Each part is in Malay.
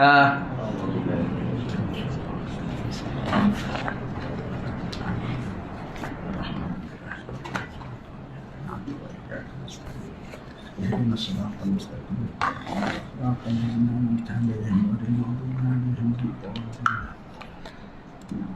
اهدنا الصراط المستقيم صراط الذين أنعمت عليهم غير المغضوب عليهم ولا الضالين.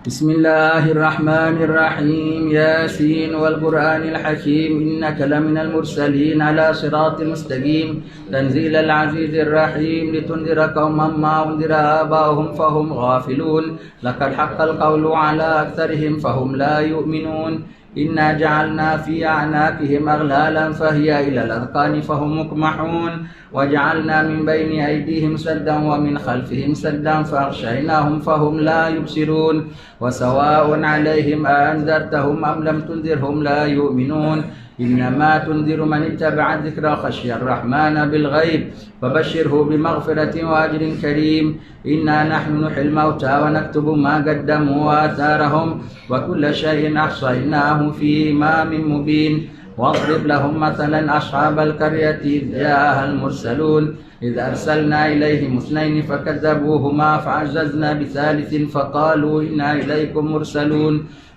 بسم الله الرحمن الرحيم. ياسين والقرآن الحكيم إنك لمن المرسلين على صراط مستقيم تنزيل العزيز الرحيم لتنذر قوما ما أنذر آباؤهم فهم غافلون لقد حق القول على أكثرهم فهم لا يؤمنون إنا جعلنا في أعناقهم أغلالا فهي إلى الأذقان فهم مقمحون وجعلنا من بين أيديهم سدا ومن خلفهم سدا فأغشيناهم فهم لا يبصرون وسواء عليهم أأنذرتهم أم لم تنذرهم لا يؤمنون إنما تنذر من اتبع الذكر خشي الرحمن بالغيب فبشره بمغفرة وأجر كريم. إنا نحن نحيي الموتى ونكتب ما قدموا وآثارهم وكل شيء أحصيناه في إمام مبين. واضرب لهم مثلا أصحاب القرية إذ جاءها المرسلون إذ أرسلنا إليهم اثنين فكذبوهما فعززنا بثالث فقالوا إنا إليكم مرسلون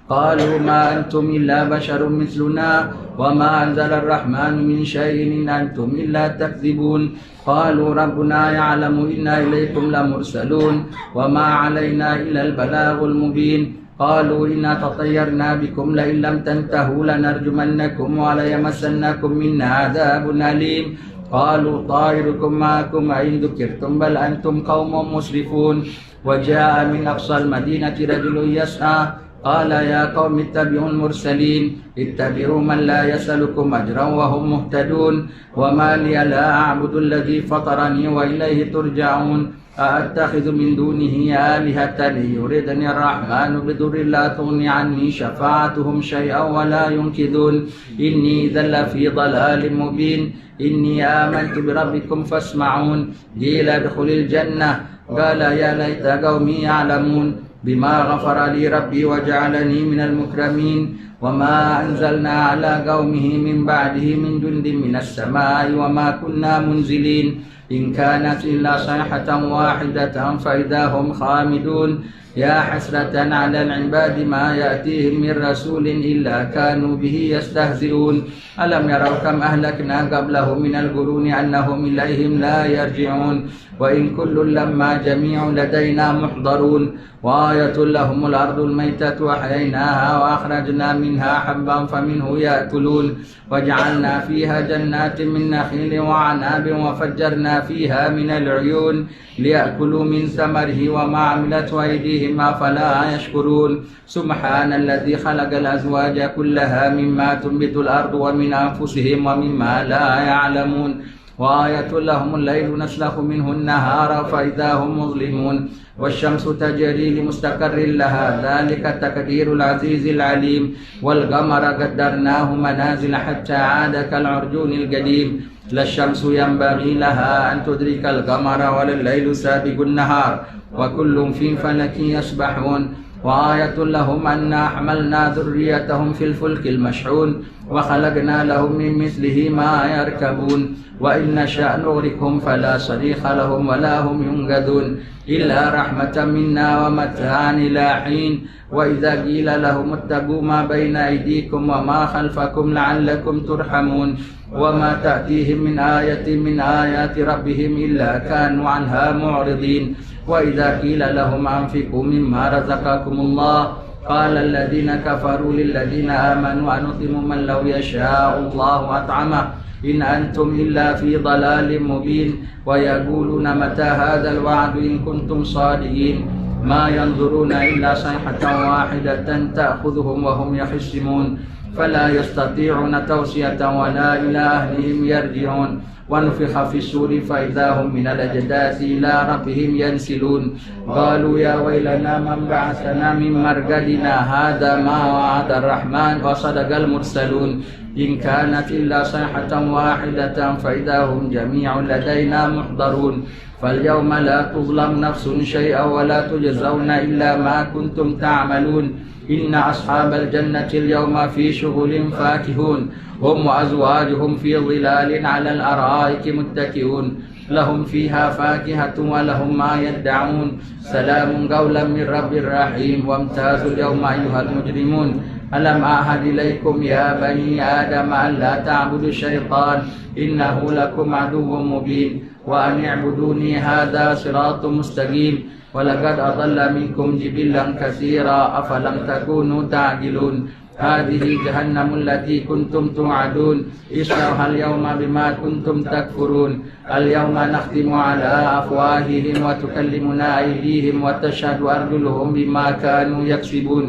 قالوا ما أنتم إلا بشر مثلنا وما أنزل الرحمن من شيء إن أنتم إلا تكذبون. قالوا ربنا يعلم إنا إليكم لمرسلون وما علينا إلا البلاغ المبين. قالوا إنا تطيرنا بكم لئن لم تنتهوا لنرجمنكم وليمسنكم منا عذاب أليم. قالوا طائركم معكم أئن ذكرتم بل أنتم قوم مسرفون. وجاء من أقصى المدينة رجل يسعى قال يا قوم اتبعوا المرسلين اتبعوا من لا يسألكم أجرا وهم مهتدون. وما لي لا أعبد الذي فطرني وإليه ترجعون. أأتخذ من دونه آلهة يردني الرحمن بضر لا تغني عني شفاعتهم شيئا ولا ينقذون. إني إذا لفي ضلال مبين. إني آمنت بربكم فاسمعون. قيل ادخل الجنة قال يا ليت قومي يعلمون بما غفر لي ربي وجعلني من المكرمين. وما أنزلنا على قومه من بعده من جند من السماء وما كنا منزلين. إن كانت إلا صيحة واحدة فإذا هم خامدون. يا حسرة على العباد ما يأتيهم من رسول إلا كانوا به يستهزئون. ألم يروا كم أهلكنا قبلهم من القرون أنهم إليهم لا يرجعون. وإن كل لما جميع لدينا محضرون. وآية لهم الأرض الميتة أحييناها وأخرجنا منها حبا فمنه يأكلون. وجعلنا فيها جنات من نخيل وعناب وفجرنا فيها من العيون ليأكلوا من ثمره وما عملت أيديهم أفلا يشكرون. سبحان الذي خلق الأزواج كلها مما تنبت الأرض ومن أنفسهم ومما لا يعلمون. وآية لهم الليل نسلخ منه النهار فإذا هم مظلمون. والشمس تجري لمستقر لها ذلك تقدير العزيز العليم. والقمر قدرناه منازل حتى عاد كالعرجون القديم. لا الشمس ينبغي لها أن تدرك القمر ولا الليل سابق النهار وكل في فلك يسبحون. وآية لهم أنا حملنا ذريتهم في الفلك المشحون وخلقنا لهم من مثله ما يركبون. وإن نشأ نغرقهم فلا صريخ لهم ولا هم ينقذون إلا رحمة منا ومتاعا إلى حين. وإذا قيل لهم اتقوا ما بين أيديكم وما خلفكم لعلكم ترحمون. وما تأتيهم من آية من آيات ربهم إلا كانوا عنها معرضين. وإذا قيل لهم أنفقوا مما رزقكم الله قال الذين كفروا للذين آمنوا أنطعم من لو يشاء الله أطعمه إن أنتم إلا في ضلال مبين. ويقولون متى هذا الوعد إن كنتم صادقين. ما ينظرون إلا صيحة واحدة تأخذهم وهم يخصمون. فلا يستطيعون توصية ولا إلى أهلهم يرجعون. ونفخ في السور فإذا هم من الأجداث إلى ربهم ينسلون. قالوا يا ويلنا من بعثنا من مرقدنا هذا ما وعد الرحمن وصدق المرسلون. إن كانت إلا صيحة واحدة فإذا هم جميع لدينا محضرون. فاليوم لا تظلم نفس شيئا ولا تجزون إلا ما كنتم تعملون. إن أصحاب الجنة اليوم في شغل فاكهون هم وأزواجهم في ظلال على الأرائك متكئون. لهم فيها فاكهة ولهم ما يدعون سلام قولا من رب رحيم وامتازوا اليوم أيها المجرمون ألم أعهد إليكم يا بني آدم أن لا تعبدوا الشيطان إنه لكم عدو مبين وأن اعبدوني هذا صراط مستقيم ولقد أضل منكم جبلا كثيرا أفلم تكونوا تعقلون هذه جهنم التي كنتم توعدون اصلوها اليوم بما كنتم تكفرون اليوم نختم على أفواههم وتكلمنا أيديهم وتشهد أرجلهم بما كانوا يكسبون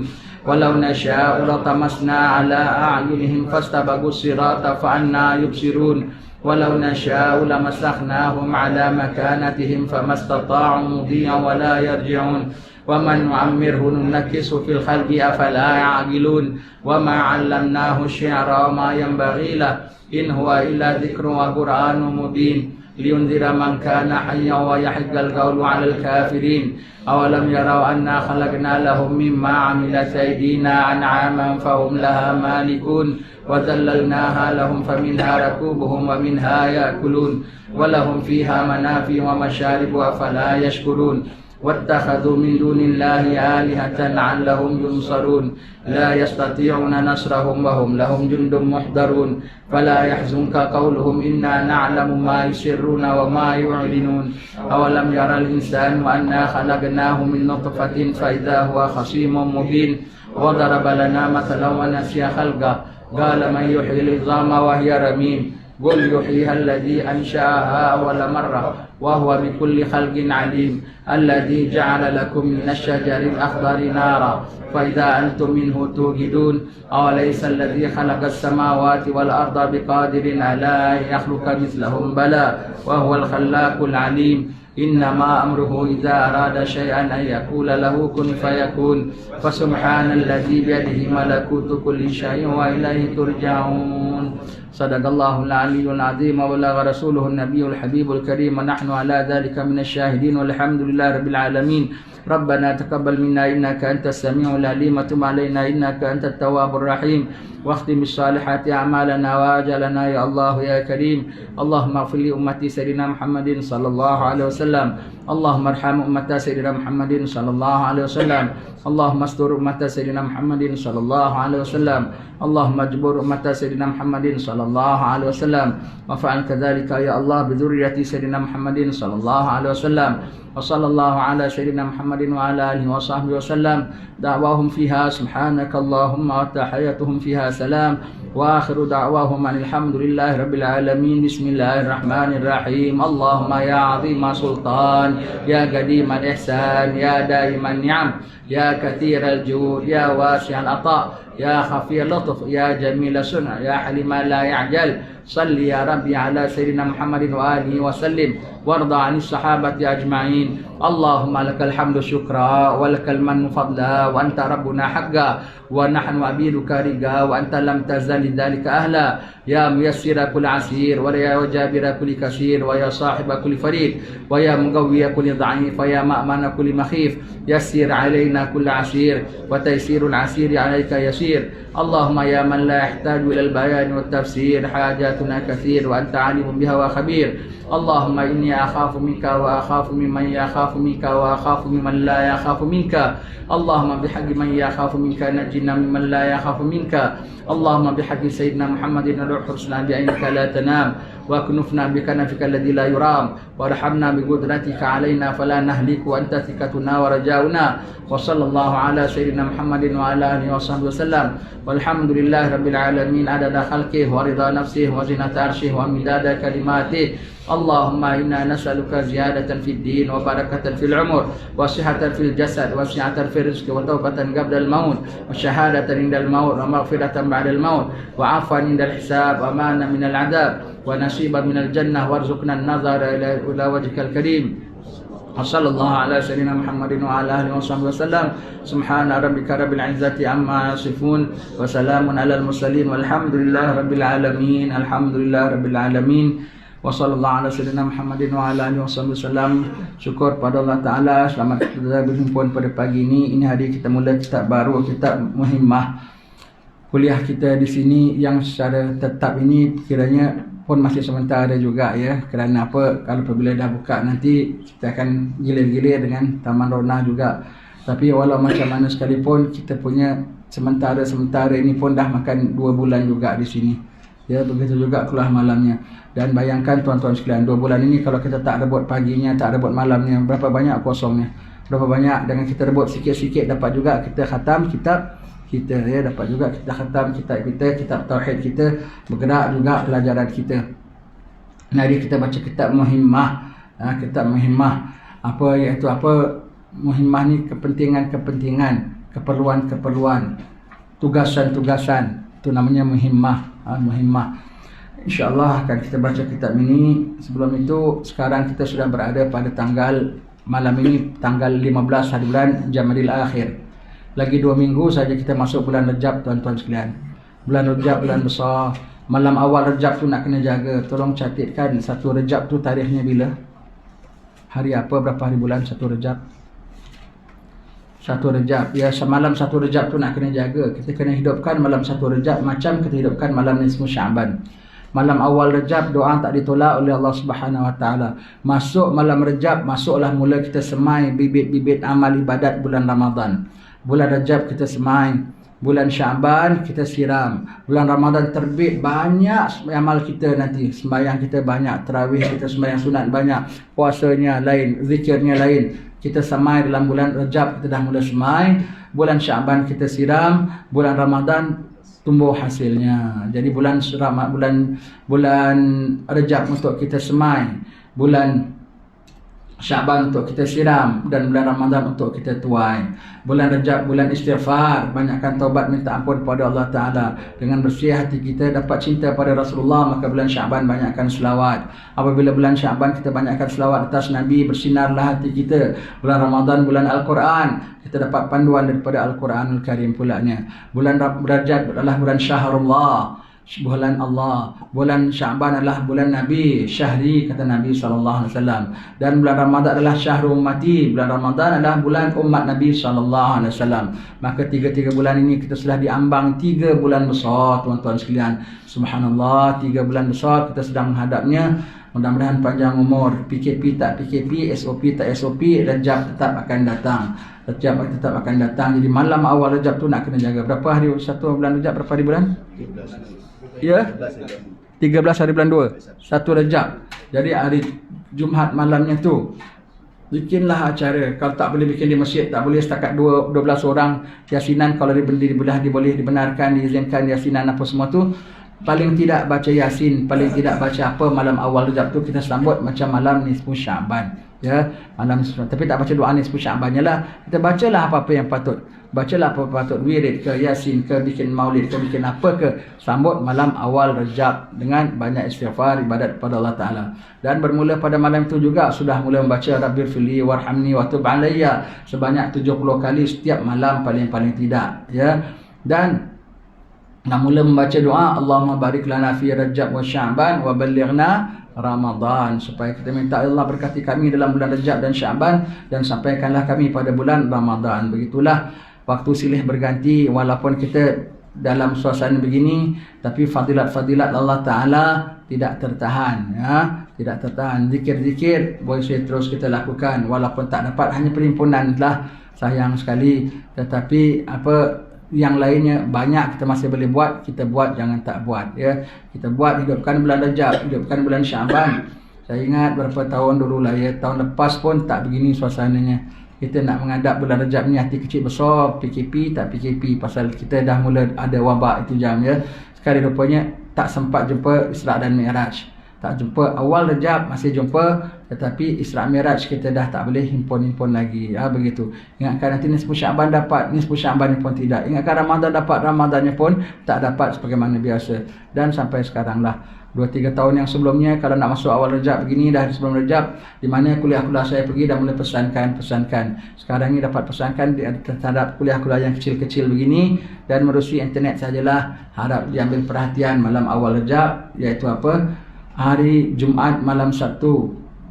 ولو نشاء لطمسنا على أعينهم فاستبقوا الصراط فأنى يبصرون ولو نشاء لمسخناهم على مكانتهم فما استطاعوا مضيا ولا يرجعون ومن نعمره ننكس في الخلق أفلا يعقلون وما علمناه الشعر وما ينبغي له إن هو إلا ذكر وقرآن مبين لينذر من كان حيا ويحق القول على الكافرين أولم يروا أنا خلقنا لهم مما عملت أيدينا أنعاما فهم لها مالكون وذللناها لهم فمنها ركوبهم ومنها يأكلون ولهم فيها منافع ومشارب أفلا يشكرون واتخذوا من دون الله آلهة لعلهم ينصرون لا يستطيعون نصرهم وهم لهم جند محضرون فلا يحزنك قولهم إنا نعلم ما يسرون وما يعلنون أولم يرى الإنسان أنا خلقناه من نطفة فإذا هو خصيم مبين وضرب لنا مثلا ونسي خلقه قال من يحيي العظام وهي رميم قل يحييها الذي أنشأها أول مرة وهو بكل خلق عليم الذي جعل لكم من الشجر الأخضر نارا فإذا أنتم منه توقدون أوليس الذي خلق السماوات والأرض بقادر على أن يخلق مثلهم بلى وهو الخلاق العليم إنما أمره إذا أراد شيئا أن يقول له كن فيكون فسبحان الذي بيده ملكوت كل شيء وإليه ترجعون صدق الله العلي العظيم وبلغ رسوله النبي الحبيب الكريم ونحن على ذلك من الشاهدين والحمد لله رب العالمين ربنا تقبل منا إنك أنت السميع العليم وتب علينا إنك أنت التواب الرحيم واختم بالصالحات أعمالنا وآجالنا يا الله يا كريم اللهم اغفر لأمتي سيدنا محمد صلى الله عليه وسلم اللهم ارحم أمة سيدنا محمد صلى الله عليه وسلم اللهم استر أمة سيدنا محمد صلى الله عليه وسلم اللهم اجبر أمة سيدنا محمد صلى الله عليه وسلم وفعل كذلك يا الله بذرية سيدنا محمد صلى الله عليه وسلم وصلى الله على سيدنا محمد وعلى آله وصحبه وسلم دعواهم فيها سبحانك اللهم وتحياتهم فيها سلام وآخر دعواهم أن الحمد لله رب العالمين بسم الله الرحمن الرحيم اللهم يا عظيم سلطان يا قديم الإحسان يا دائم النعم يا كثير الجود يا واسع العطاء يا خفي اللطف يا جميل الصنع يا حليم لا يعجل صل يا ربي على سيدنا محمد وآله وسلم وارضى عن الصحابة أجمعين اللهم لك الحمد شكرا ولك المن فضلا وأنت ربنا حقا ونحن عبيدك رقا وأنت لم تزل ذلك أهلا يا ميسر كل عسير ويا جابر كل كثير ويا صاحب كل فريد ويا مقوي كل ضعيف ويا مأمن كل مخيف يسر علينا كل عسير وتيسير العسير عليك يسير اللهم يا من لا يحتاج إلى البيان والتفسير حاجاتنا كثير وأنت عالم بها وخبير اللهم إني أخاف منك وأخاف ممن يخاف منك وأخاف ممن لا يخاف منك اللهم بحق من يخاف منك نجنا ممن لا يخاف منك اللهم بحق سيدنا محمد نروح حسنا بعينك لا تنام واكنفنا بكنفك الذي لا يرام وارحمنا بقدرتك علينا فلا نهلك وأنت ثقتنا ورجاؤنا وصلى الله على سيدنا محمد وعلى آله وصحبه وسلم والحمد لله رب العالمين عدد خلقه ورضا نفسه وزنة عرشه ومداد كلماته اللهم إنا نسألك زيادة في الدين وبركة في العمر وصحة في الجسد وسعة في الرزق وتوبة قبل الموت وشهادة عند الموت ومغفرة بعد الموت وعفوا عند الحساب وأمانا من العذاب ونصيبا من الجنة وارزقنا النظر إلى وجهك الكريم وصلى الله على سيدنا محمد وعلى آله وصحبه وسلم سبحان ربك رب العزة عما يصفون وسلام على المرسلين والحمد لله رب العالمين الحمد لله رب العالمين Wassallallahu ala sayyidina Muhammadin wa ala alihi wasallam. Syukur pada Allah Ta'ala. Selamat kita berjumpa pada pagi ini. Ini hari kita mula kitab baru, kitab Muhimmah. Kuliah kita di sini yang secara tetap ini kiranya pun masih sementara juga ya. Kerana apa? Kalau apabila dah buka nanti kita akan gilir-gilir dengan Taman Rona juga. Tapi walau macam mana sekalipun kita punya sementara ini pun dah makan 2 bulan juga di sini. Ya, begitu juga keluar malamnya. Dan bayangkan tuan-tuan sekalian, 2 bulan ini kalau kita tak rebut paginya, tak rebut malamnya, berapa banyak kosongnya. Berapa banyak dengan kita rebut sikit-sikit dapat juga kita khatam kitab kita ya, dapat juga kita khatam kitab kita, kitab tauhid kita, bergerak juga pelajaran kita. Mari kita baca kitab muhimmah. Kitab muhimmah apa iaitu apa? Muhimmah ni kepentingan-kepentingan, keperluan-keperluan, tugasan-tugasan, itu namanya muhimmah. Muhimmah. InsyaAllah akan kita baca kitab ini. Sebelum itu, sekarang kita sudah berada pada malam ini tanggal 15 hari bulan Jamadil Akhir. Lagi 2 minggu saja kita masuk bulan Rejab, tuan-tuan sekalian. Bulan Rejab, bulan besar. Malam awal Rejab tu nak kena jaga. Tolong catatkan 1 Rejab tu tarikhnya bila? Hari apa, berapa hari bulan 1 Rejab? 1 Rejab. Ya, semalam 1 Rejab tu nak kena jaga. Kita kena hidupkan malam 1 Rejab macam kita hidupkan malam nisfu Sya'ban. Malam awal Rejab doa tak ditolak oleh Allah Subhanahu Wa Taala. Masuk malam Rejab, masuklah mula kita semai bibit-bibit amal ibadat bulan Ramadan. Bulan Rejab kita semai, bulan Sya'ban kita siram. Bulan Ramadan terbit banyak amal kita nanti. Sembahyang kita banyak, tarawih kita sembahyang sunat banyak, puasanya lain, zikirnya lain. Kita semai dalam bulan Rejab, kita dah mula semai. Bulan Sya'ban kita siram, bulan Ramadan tumbuh hasilnya. Jadi bulan Rejab untuk kita semai, bulan Sya'ban untuk kita siram, dan bulan Ramadan untuk kita tuai. Bulan Rejab bulan istighfar, banyakkan taubat minta ampun kepada Allah Ta'ala. Dengan bersih hati kita dapat cinta pada Rasulullah, maka bulan Sya'ban banyakkan selawat. Apabila bulan Sya'ban kita banyakkan selawat atas Nabi, bersinarlah hati kita. Bulan Ramadan bulan Al-Quran, kita dapat panduan daripada Al-Quranul Karim pulanya. Bulan Rajab adalah bulan Syahrullah, bulan Allah. Bulan Sya'ban adalah bulan Nabi, syahri kata Nabi SAW. Dan bulan Ramadan adalah syahrul ummati, bulan Ramadan adalah bulan umat Nabi SAW. Maka 3 bulan ini kita sudah diambang 3 bulan besar, tuan-tuan sekalian. Subhanallah, 3 bulan besar kita sedang menghadapnya. Mudah-mudahan panjang umur. PKP tak PKP, SOP tak SOP, Rejab tetap akan datang. Rejab tetap akan datang. Jadi malam awal Rejab tu nak kena jaga. Berapa hari 1 bulan Rejab? Berapa hari bulan? 13. Ya, 13 hari bulan 2, 1 Rejab. Jadi hari Jumaat malamnya tu bikinlah acara. Kalau tak boleh bikin di masjid, tak boleh setakat 12 orang yasinan. Kalau boleh dibenarkan, diizinkan yasinan apa semua tu, paling tidak baca Yasin, paling tidak baca apa malam awal Rejab tu kita sambut macam malam nisfu Sya'ban. Ya, malam nisfu, tapi tak baca doa nisfu Sya'bannya lah. Kita bacalah apa-apa yang patut. Bacalah apa patut, wirid ke, Yasin ke, bikin maulid ke, bikin apa ke, sambut malam awal Rejab dengan banyak istighfar, ibadat kepada Allah Ta'ala. Dan bermula pada malam itu juga sudah mula membaca Rabbirfirli warhamni wa tub alayya sebanyak 70 kali setiap malam paling-paling tidak, ya. Dan nak mula membaca doa Allahumma barik lana fi Rejab wa Sya'ban wa balighna Ramadan, supaya kita minta Allah berkati kami dalam bulan Rejab dan Sya'ban, dan sampaikanlah kami pada bulan Ramadan. Begitulah waktu silih berganti, walaupun kita dalam suasana begini, tapi fadilat-fadilat Allah Ta'ala tidak tertahan, ya, tidak tertahan. Zikir-zikir boleh terus kita lakukan, walaupun tak dapat hanya perhimpunan lah, sayang sekali. Tetapi apa yang lainnya banyak kita masih boleh buat, kita buat, jangan tak buat, ya. Kita buat, hidupkan bulan Rejab, hidupkan bulan Sya'ban. Saya ingat berapa tahun dulu lah, ya, tahun lepas pun tak begini suasananya. Kita nak menghadap bulan Rejab ni hati kecil besar, PKP tak PKP, pasal kita dah mula ada wabak itu jam, ya. Sekali rupanya tak sempat jumpa Isra' dan Mi'raj. Tak jumpa awal Rejab masih jumpa, tetapi Isra' Mi'raj kita dah tak boleh himpun-himpun lagi, ya, begitu. Ingatkan nanti nisfu Sya'ban dapat, nisfu Sya'ban pun tidak. Ingatkan Ramadan dapat, Ramadannya pun tak dapat sebagaimana biasa. Dan sampai sekarang lah, 2-3 tahun yang sebelumnya, kalau nak masuk awal Rejab begini, dah sebelum Rejab, di mana kuliah-kuliah saya pergi dah mula pesankan. Sekarang ni dapat pesankan terhadap kuliah-kuliah yang kecil-kecil begini, dan merusi internet sajalah. Harap diambil perhatian malam awal Rejab, iaitu apa? Hari Jumaat malam 1,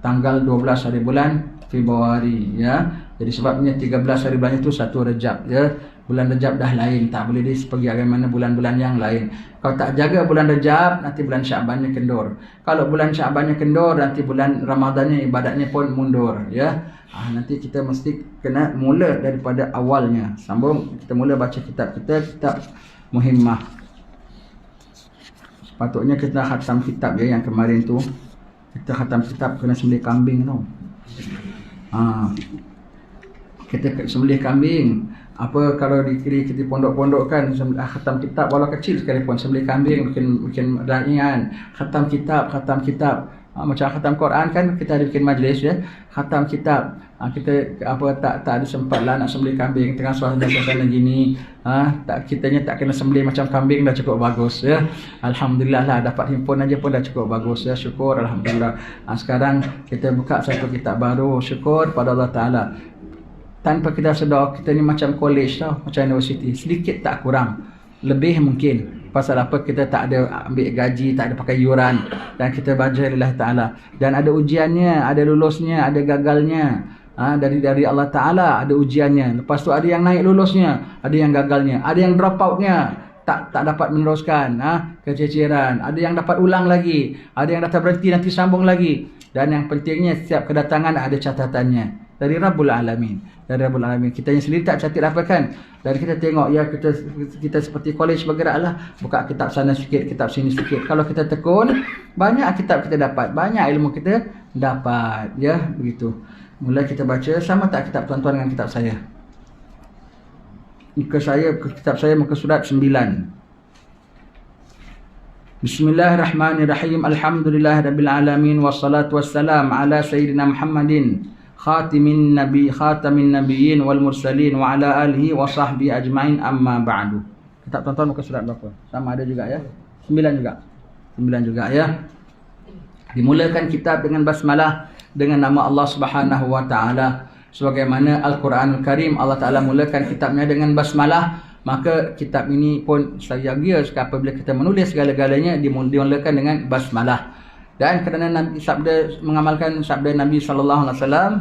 tanggal 12 hari bulan Februari, ya. Jadi sebabnya 13 hari bulan itu 1 Rejab, ya. Bulan Rejab dah lain, tak boleh pergi bagaimana bulan-bulan yang lain. Kalau tak jaga bulan Rejab, nanti bulan Syabannya kendur. Kalau bulan Syabannya kendur, nanti bulan Ramadannya ibadatnya pun mundur, ya. Nanti kita mesti kena mula daripada awalnya. Sambung, kita mula baca kitab kita, kitab Muhimmah. Sepatutnya kita khatam kitab, ya, yang kemarin tu. Kita khatam kitab kena sembelih kambing tau. Kita sembelih kambing. Apa kalau kita pondok-pondokkan khatam kitab walau kecil sekalipun, sembelih kambing bikin ringan. Khatam kitab. Macam khatam Quran kan kita ada bikin majlis, ya. Khatam kitab. Kita tak ada sempat lah nak sembelih kambing tengah suasana gini. Kitanya tak kena sembelih macam kambing, dah cukup bagus, ya. Alhamdulillah lah, dapat himpun aja pun dah cukup bagus, ya. Syukur alhamdulillah. Sekarang kita buka satu kitab baru, syukur pada Allah Taala. Tanpa kita sedar, kita ni macam college tau, macam universiti, sedikit tak kurang, lebih mungkin. Pasal apa? Kita tak ada ambil gaji, tak ada pakai yuran, dan kita belajar lillahi ta'ala. Dan ada ujiannya, ada lulusnya, ada gagalnya. Dari Allah Ta'ala ada ujiannya. Lepas tu ada yang naik lulusnya, ada yang gagalnya, ada yang drop outnya, tak dapat meneruskan, kececeran. Ada yang dapat ulang lagi, ada yang dapat berhenti nanti sambung lagi. Dan yang pentingnya, setiap kedatangan ada catatannya dari Rabbul Alamin. Dari Rabbul Alamin. Kita yang sendiri tak catat apa kan. Dan kita tengok, ya, kita seperti college bergeraklah, buka kitab sana sikit, kitab sini sikit. Kalau kita tekun, banyak kitab kita dapat, banyak ilmu kita dapat, ya, begitu. Mula kita baca, sama tak kitab tuan-tuan dengan kitab saya? Kitab saya muka surat 9. Bismillahirrahmanirrahim. Alhamdulillahirabbil alamin wassalatu wassalam ala sayyidina Muhammadin khatamin nabiyyin wal mursalin wa ala alihi wa sahbihi ajmain, amma ba'du. Kitab tuan-tuan muka surat berapa? Sama ada juga, ya. 9 juga. 9 juga, ya. Dimulakan kitab dengan basmalah, dengan nama Allah Subhanahu wa taala. Sebagaimana Al-Quranul Karim, Allah Taala mulakan kitabnya dengan basmalah, maka kitab ini pun saya yakin apabila kita menulis segala-galanya dimulakan dengan basmalah. Dan kerana Nabi mengamalkan sabda Nabi sallallahu alaihi wasallam,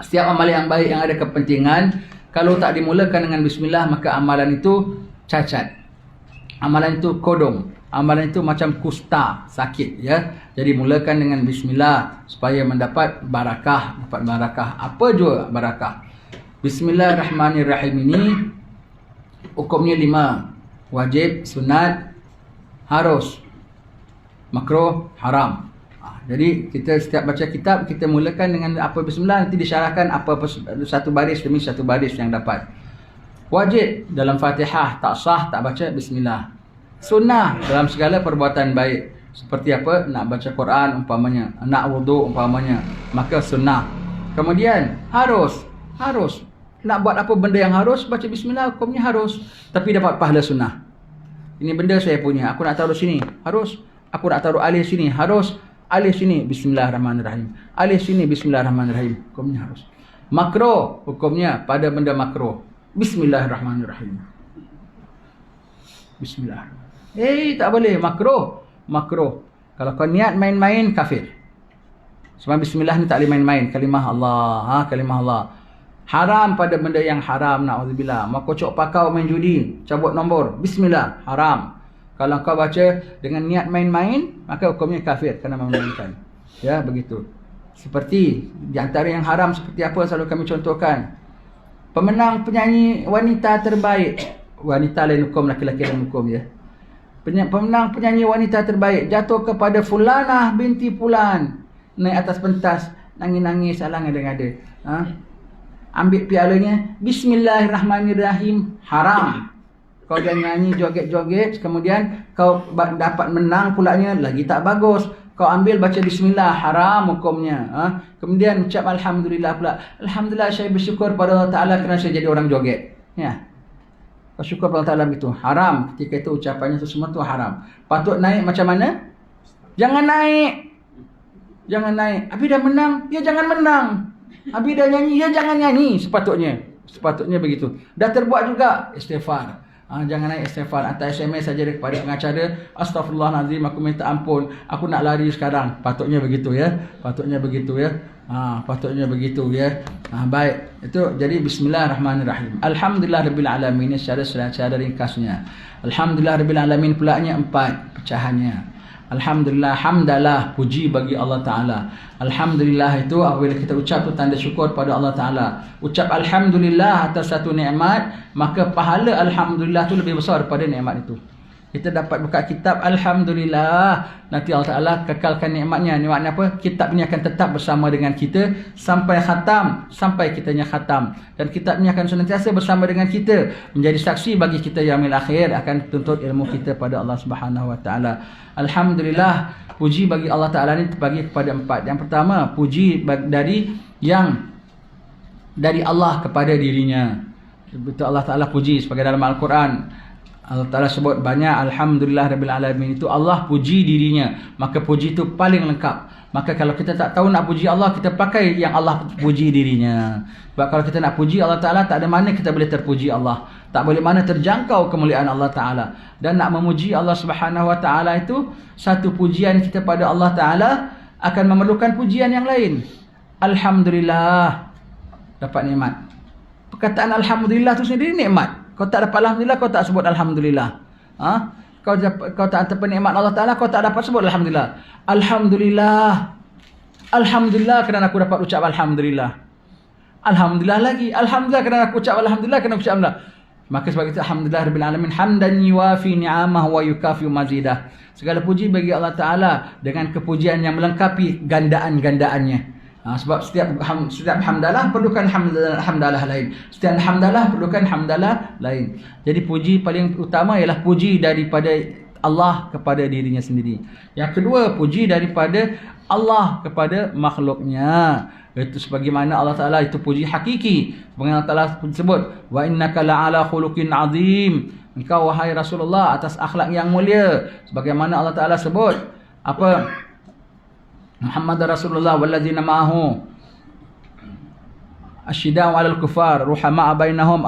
setiap amal yang baik yang ada kepentingan, kalau tak dimulakan dengan bismillah, maka amalan itu cacat. Amalan itu kodong. Amalan itu macam kusta, sakit, ya. Jadi mulakan dengan bismillah supaya mendapat barakah, Apa jua barakah? Bismillahirrahmanirrahim ini hukumnya 5. Wajib, sunat, harus, makruh, haram. Jadi kita setiap baca kitab, kita mulakan dengan apa bismillah, nanti disyarahkan apa satu baris demi satu baris yang dapat. Wajib dalam Fatihah, tak sah tak baca bismillah. Sunnah dalam segala perbuatan baik, seperti apa? Nak baca Quran umpamanya, nak wudu umpamanya, maka sunnah. Kemudian harus nak buat apa benda yang harus, baca bismillah, hukumnya harus, tapi dapat pahala sunnah. Ini benda saya punya, aku nak taruh sini, harus. Aku nak taruh alih sini, harus. Alih sini, bismillahirrahmanirrahim. Alih sini, bismillahirrahmanirrahim. Hukumnya harus. Makruh, hukumnya pada benda makruh, bismillahirrahmanirrahim. Bismillahirrahmanirrahim. Tak boleh, makruh. Kalau kau niat main-main, kafir. Sebab bismillah ni tak boleh main-main. Kalimah Allah, kalimah Allah. Haram pada benda yang haram, na'udzubillah. Mau kocok pakau main judi, cabut nombor, bismillah, haram. Kalau kau baca dengan niat main-main, maka hukumnya kafir kerana memainkan. Ya, begitu. Seperti di antara yang haram seperti apa selalu kami contohkan. Pemenang penyanyi wanita terbaik. Wanita lain hukum, laki-laki lain hukum, ya. Pemenang penyanyi wanita terbaik jatuh kepada Fulanah binti Fulan. Naik atas pentas, nangis-nangis, alang ada-ada. Ambil pialanya, bismillahirrahmanirrahim, haram. Kau dah nyanyi joget-joget, kemudian kau dapat menang pulanya, lagi tak bagus. Kau ambil baca bismillah, haram hukumnya. Kemudian ucap alhamdulillah pula. Alhamdulillah, saya bersyukur pada Allah Ta'ala kerana saya jadi orang joget. Ya. Kau syukur pada Allah Ta'ala begitu. Haram. Ketika itu ucapannya itu semua tu haram. Patut naik macam mana? Jangan naik. Habis dah menang, ya jangan menang. Habis dah nyanyi, ya jangan nyanyi. Sepatutnya begitu. Dah terbuat juga, istighfar. Jangan naik istighfar, hantar SMS saja kepada pengacara, astagfirullahalazim, aku minta ampun, aku nak lari sekarang. Patutnya begitu ya. Patutnya begitu ya. Patutnya begitu ya. Baik. Itu jadi bismillahirrahmanirrahim. Alhamdulillahirabbil alamin, secara ringkasnya. Alhamdulillahirabbil alamin pulanya 4 pecahannya. Alhamdulillah, hamdalah, puji bagi Allah Ta'ala. Alhamdulillah itu apabila kita ucap tu tanda syukur pada Allah Ta'ala. Ucap Alhamdulillah atas satu nikmat, maka pahala Alhamdulillah tu lebih besar daripada nikmat itu. Kita dapat buka kitab Alhamdulillah, nanti Allah Ta'ala kekalkan nikmatnya. Nikmatnya apa? Kitab ni akan tetap bersama dengan kita sampai khatam, sampai kitanya khatam. Dan kitab ni akan senantiasa bersama dengan kita, menjadi saksi bagi kita yaumil akhir, akan tuntut ilmu kita pada Allah Subhanahu Wa Ta'ala. Alhamdulillah, puji bagi Allah Ta'ala ni terbagi kepada 4. Yang pertama, puji dari Allah kepada dirinya. Betul, Allah Ta'ala puji sebagai dalam Al-Quran. Allah Ta'ala sebut banyak Alhamdulillahirabbil alamin, itu Allah puji dirinya, maka puji itu paling lengkap. Maka kalau kita tak tahu nak puji Allah, kita pakai yang Allah puji dirinya. Sebab kalau kita nak puji Allah Ta'ala, tak ada mana kita boleh terpuji Allah, tak boleh mana terjangkau kemuliaan Allah Ta'ala. Dan nak memuji Allah Subhanahu Wa Ta'ala itu, satu pujian kita pada Allah Ta'ala akan memerlukan pujian yang lain. Alhamdulillah, dapat nikmat. Perkataan Alhamdulillah itu sendiri nikmat. Kau tak dapat Alhamdulillah, kau tak sebut Alhamdulillah. Kau tak dapat nikmat Allah Ta'ala, kau tak dapat sebut Alhamdulillah. Alhamdulillah, Alhamdulillah kerana aku dapat ucap Alhamdulillah. Alhamdulillah lagi, Alhamdulillah kerana aku ucap Alhamdulillah, kerana aku ucap Alhamdulillah. Maka sebab itu Alhamdulillahirabbil alamin, hamdan yuwafi ni'amah wa yukafi'u mazidah. Segala puji bagi Allah Ta'ala dengan kepujian yang melengkapi gandaan-gandaannya. Sebab setiap hamdalah perlukan hamdalah lain. Setiap hamdalah perlukan hamdalah lain. Jadi puji paling utama ialah puji daripada Allah kepada dirinya sendiri. Yang kedua, puji daripada Allah kepada makhluknya. Itu sebagaimana Allah Ta'ala itu puji hakiki. Sebagaimana Allah Ta'ala sebut, wa innaka la'ala khuluqin azim. Engkau wahai Rasulullah atas akhlak yang mulia. Sebagaimana Allah Ta'ala sebut, apa? Muhammad Rasulullah walladzina ma'ahu asyidda'u 'alal kufar ruhama'a bainahum,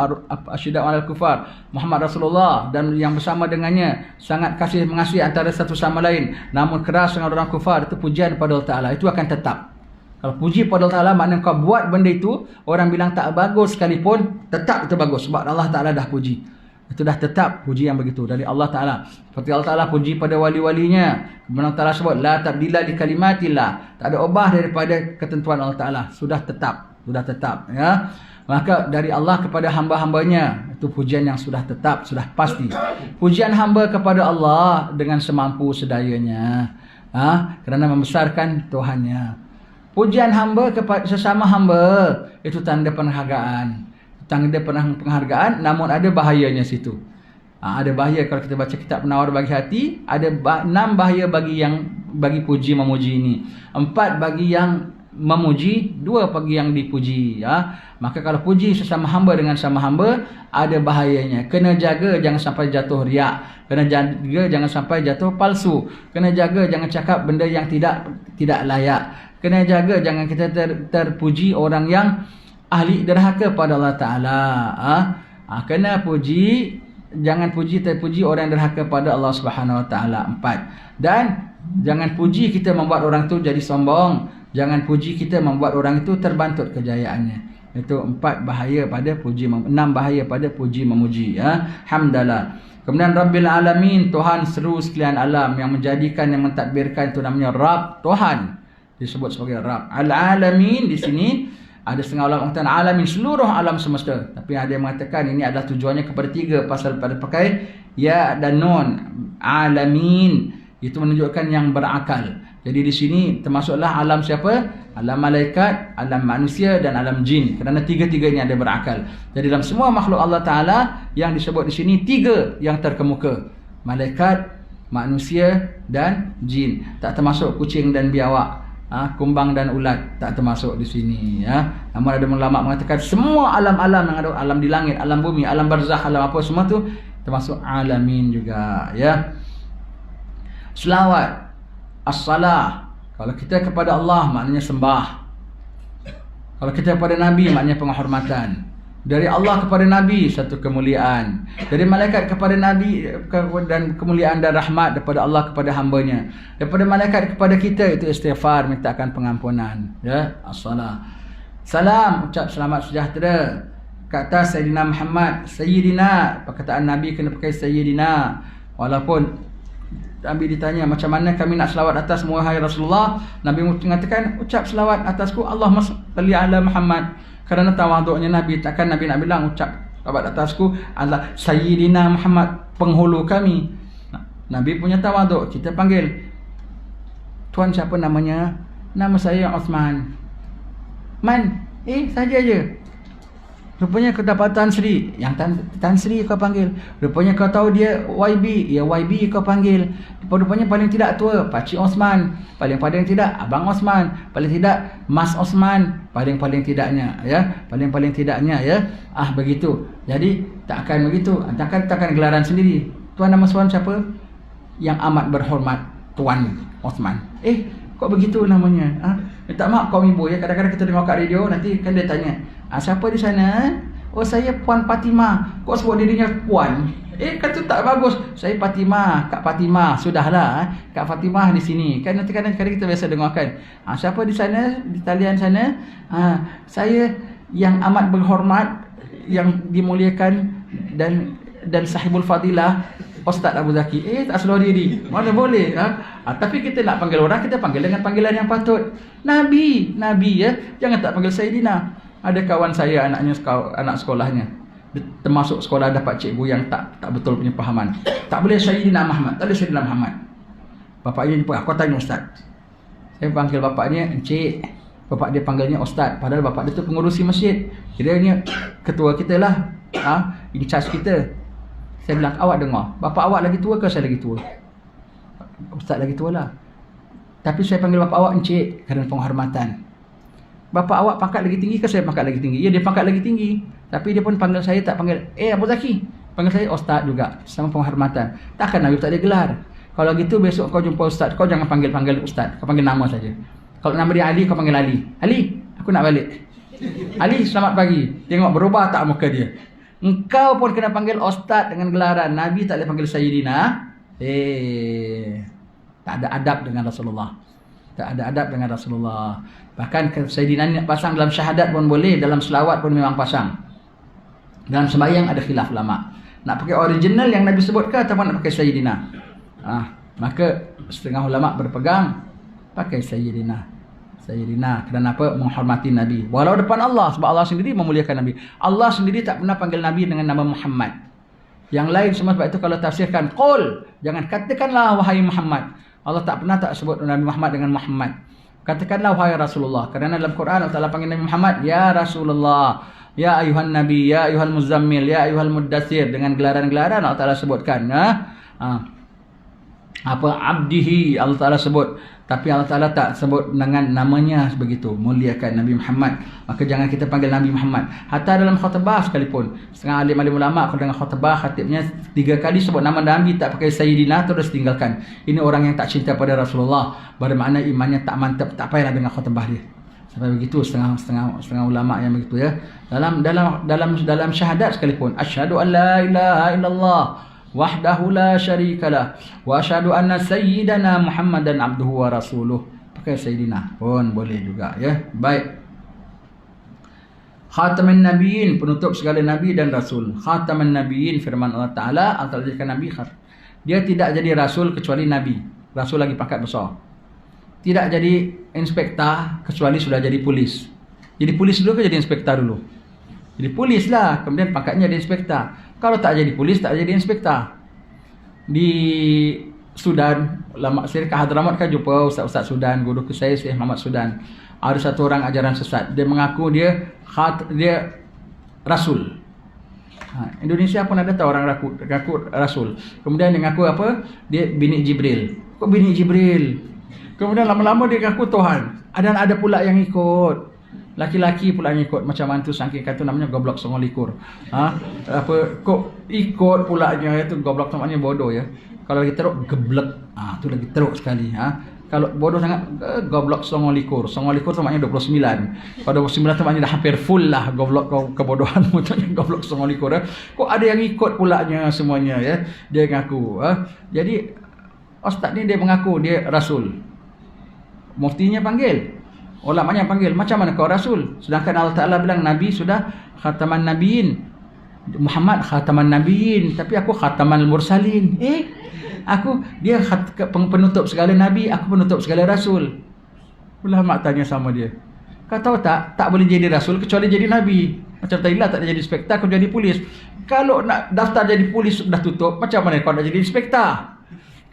asyidda'u 'alal kufar. Muhammad Rasulullah dan yang bersama dengannya sangat kasih mengasihi antara satu sama lain, namun keras dengan orang kufar. Itu pujian pada Allah Ta'ala, itu akan tetap. Kalau puji pada Allah Ta'ala, maknanya kau buat benda itu, orang bilang tak bagus sekalipun, tetap itu bagus. Sebab Allah Ta'ala dah puji. Itu dah tetap puji yang begitu dari Allah Ta'ala. Seperti Allah Ta'ala puji pada wali-walinya. Kemudian Allah Ta'ala sebut, la tabdila li kalimatillah. Tak ada ubah daripada ketentuan Allah Ta'ala. Sudah tetap. Sudah tetap. Ya. Maka dari Allah kepada hamba-hambanya, itu pujian yang sudah tetap, sudah pasti. Pujian hamba kepada Allah dengan semampu sedayanya. Kerana membesarkan Tuhannya. Pujian hamba kepada sesama hamba, itu tanda penghargaan. Tanda penghargaan, namun ada bahayanya situ. Ada bahaya kalau kita baca kitab Penawar Bagi Hati, ada 6 bahaya bagi puji memuji ini. 4 bagi yang memuji, 2 bagi yang dipuji. Maka kalau puji sesama hamba dengan sama hamba, ada bahayanya. Kena jaga jangan sampai jatuh riak. Kena jaga jangan sampai jatuh palsu. Kena jaga jangan cakap benda yang tidak layak. Kena jaga jangan kita terpuji orang yang ahli derhaka pada Allah Ta'ala. Kena puji, jangan terpuji orang yang derhaka pada Allah Subhanahu Wa Ta'ala. 4. Dan jangan puji kita membuat orang tu jadi sombong. Jangan puji kita membuat orang itu terbantut kejayaannya. Itu 4 bahaya pada puji, 6 bahaya pada puji memuji. Hamdalah. Kemudian Rabbil Alamin, Tuhan seluruh sekalian alam, yang menjadikan, yang mentadbirkan, itu namanya Rabb, Tuhan. Disebut sebagai Rabb. Al-Alamin di sini ada setengah ulama mengatakan alamin, seluruh alam semesta. Tapi ada yang mengatakan ini adalah tujuannya kepada 3, pasal pada pakai ya dan nun. Alamin itu menunjukkan yang berakal. Jadi di sini termasuklah alam siapa? Alam malaikat, alam manusia dan alam jin. Kerana 3-3 ini ada berakal. Jadi dalam semua makhluk Allah Ta'ala yang disebut di sini 3 yang terkemuka. Malaikat, manusia dan jin. Tak termasuk kucing dan biawak. Kumbang dan ulat tak termasuk di sini. Namun ada ulama mengatakan semua alam-alam yang ada, alam di langit, alam bumi, alam barzakh, alam apa semua tu termasuk alamin juga. Ya. Selawat, as-salah. Kalau kita kepada Allah maknanya sembah. Kalau kita kepada Nabi maknanya penghormatan. Dari Allah kepada Nabi satu kemuliaan. Dari malaikat kepada Nabi dan kemuliaan dan rahmat daripada Allah kepada hambanya. Daripada malaikat kepada kita itu istighfar, mintakan pengampunan. Ya, as-salah. Salam, ucap selamat sejahtera kata Sayyidina Muhammad. Sayyidina, perkataan Nabi kena pakai Sayyidina. Walaupun Nabi ditanya macam mana kami nak selawat atas wahai Rasulullah, Nabi mengatakan ucap selawat atasku Allahumma salli ala Muhammad. Kerana tawaduknya Nabi, takkan Nabi nak bilang ucap selawat atasku Allah Sayyidina Muhammad, penghulu kami. Nabi punya tawaduk, kita panggil, tuan siapa namanya? Nama saya Osman. Man, saja je. Rupanya kau dapat Tan Sri. Yang Tan Sri kau panggil. Rupanya kau tahu dia YB. Ya YB kau panggil. Rupanya paling tidak tua Pakcik Osman. Paling tidak Abang Osman. Paling tidak Mas Osman. Paling tidaknya ya. Paling tidaknya ya. Begitu. Jadi tak akan begitu. Takkan gelaran sendiri. Tuan nama Tuan siapa? Yang amat berhormat Tuan Osman. Kok begitu namanya? Minta maaf kaum ibu ya. Kadang-kadang kita dengar kat radio, nanti kan dia tanya, siapa di sana? Oh, saya Puan Fatimah. Kok sebut dirinya Puan? Kata tak bagus. Saya Fatimah, Kak Fatimah. Sudahlah, Kak Fatimah di sini. Kan nanti kadang-kadang kita biasa dengarkan. Siapa di sana? Di talian sana? Saya yang amat berhormat, yang dimuliakan dan sahibul fadilah, Ustaz Abu Zaki. Tak seluar diri. Mana boleh? Tapi kita nak panggil orang, kita panggil dengan panggilan yang patut. Nabi ya. Jangan tak panggil Sayyidina. Ada kawan saya, anak sekolahnya, termasuk sekolah dapat cikgu yang tak betul punya pahaman. Tak boleh Sayyidina Muhammad. Tak boleh Sayyidina Muhammad. Bapaknya jumpa, aku tanya Ustaz. Saya panggil bapaknya Encik. Bapak dia panggilnya Ustaz. Padahal bapak dia tu pengurusi masjid. Kiranya ketua kita lah. In charge kita. Saya bilang, awak dengar, bapak awak lagi tua ke saya lagi tua? Ustaz lagi tua lah. Tapi saya panggil bapak awak Encik kerana penghormatan. Bapak awak pangkat lagi tinggi ke saya pangkat lagi tinggi? Ya, dia pangkat lagi tinggi. Tapi dia pun panggil saya, tak panggil Abu Zaki. Panggil saya Ustaz juga, sama penghormatan. Takkan Nabi tak ada gelar. Kalau gitu besok kau jumpa Ustaz, kau jangan panggil Ustaz, kau panggil nama saja. Kalau nama dia Ali, kau panggil Ali. Ali, aku nak balik. Ali, selamat pagi. Tengok berubah tak muka dia. Engkau pun kena panggil Ustaz dengan gelaran. Nabi tak boleh panggil Sayyidina. Tak ada adab dengan Rasulullah. Tak ada adab dengan Rasulullah. Bahkan Sayyidina ni nak pasang dalam syahadat pun boleh, dalam selawat pun memang pasang. Dalam sembahyang ada khilaf ulama. Nak pakai original yang Nabi sebut ke ataupun nak pakai Sayyidina? Maka setengah ulama berpegang pakai Sayyidina. Kerana apa? Menghormati Nabi. Walau depan Allah, sebab Allah sendiri memuliakan Nabi. Allah sendiri tak pernah panggil Nabi dengan nama Muhammad. Yang lain semua, sebab itu kalau tafsirkan qul, jangan katakanlah wahai Muhammad. Allah tak pernah tak sebut Nabi Muhammad dengan Muhammad. Katakanlah wahai Rasulullah. Kerana dalam Quran Allah Ta'ala panggil Nabi Muhammad ya Rasulullah, ya ayuhan Nabi, ya ayuhal muzammil, ya ayuhal muddathir. Dengan gelaran-gelaran Allah Ta'ala sebutkan. Abdihi Allah Ta'ala sebut. Tapi Allah Ta'ala tak sebut dengan namanya begitu. Muliakan Nabi Muhammad. Maka jangan kita panggil Nabi Muhammad. Hatta dalam khutbah sekalipun. Setengah alim-alim ulama' kalau dengan khutbah, khatibnya 3 kali sebut nama Nabi, tak pakai Sayyidina, terus tinggalkan. Ini orang yang tak cinta pada Rasulullah. Bermakna imannya tak mantap. Tak payahlah dengan khutbah dia. Sampai begitu setengah ulama' yang begitu ya. Dalam syahadat sekalipun. Asyhadu an la ilaha illallah wahdahu la syarikalah wa asyhadu anna sayyidana Muhammadan abduhu wa rasuluh. Pakai Sayyidina pun boleh juga ya. Baik. Khataman Nabiyyin, penutup segala Nabi dan Rasul. Khataman Nabiyyin, firman Allah Ta'ala, Allah jadikan Nabi dia tidak jadi Rasul kecuali Nabi. Rasul lagi pangkat besar. Tidak jadi inspektor kecuali sudah jadi polis. Jadi polis dulu ke jadi inspektor dulu? Jadi polis lah, kemudian pangkatnya jadi inspektor. Kalau tak jadi polis, tak jadi inspektor. Di Sudan, ulama Syekh Hadramaut kan jumpa Ustaz Sudan, guru ke saya Syekh Muhammad Sudan. Ada satu orang ajaran sesat. Dia mengaku dia Rasul. Indonesia pun ada tahu orang ngaku Rasul. Kemudian dia ngaku apa? Dia bini Jibril. Kok bini Jibril? Kemudian lama-lama dia ngaku Tuhan. Ada pula yang ikut. Laki-laki pula yang ikut. Macam mantu saking kata namanya goblok songol likur. Kok ikut pula nya itu goblok, namanya bodoh ya. Kalau lagi teruk geblek. Tu lagi teruk sekali. Kalau bodoh sangat, goblok 29. 29 tu maknanya 29. Kalau 29 tu maknanya dah hampir full lah goblok kebodohan tu goblok 29. Kok ada yang ikut pulanya semuanya ya. Dia mengaku. Jadi ustaz ni dia mengaku dia rasul. Muftinya panggil, ulamanya panggil, macam mana kau rasul? Sedangkan Allah Ta'ala bilang Nabi sudah khataman nabiyin, Muhammad khataman nabiyin, tapi aku khataman mursalin. Dia penutup segala nabi, aku penutup segala rasul. Ulama tanya sama dia, kau tahu tak boleh jadi rasul kecuali jadi nabi. Macam tadi lah, tak jadi inspektor, kau jadi polis. Kalau nak daftar jadi polis sudah tutup, macam mana kau nak jadi inspektor?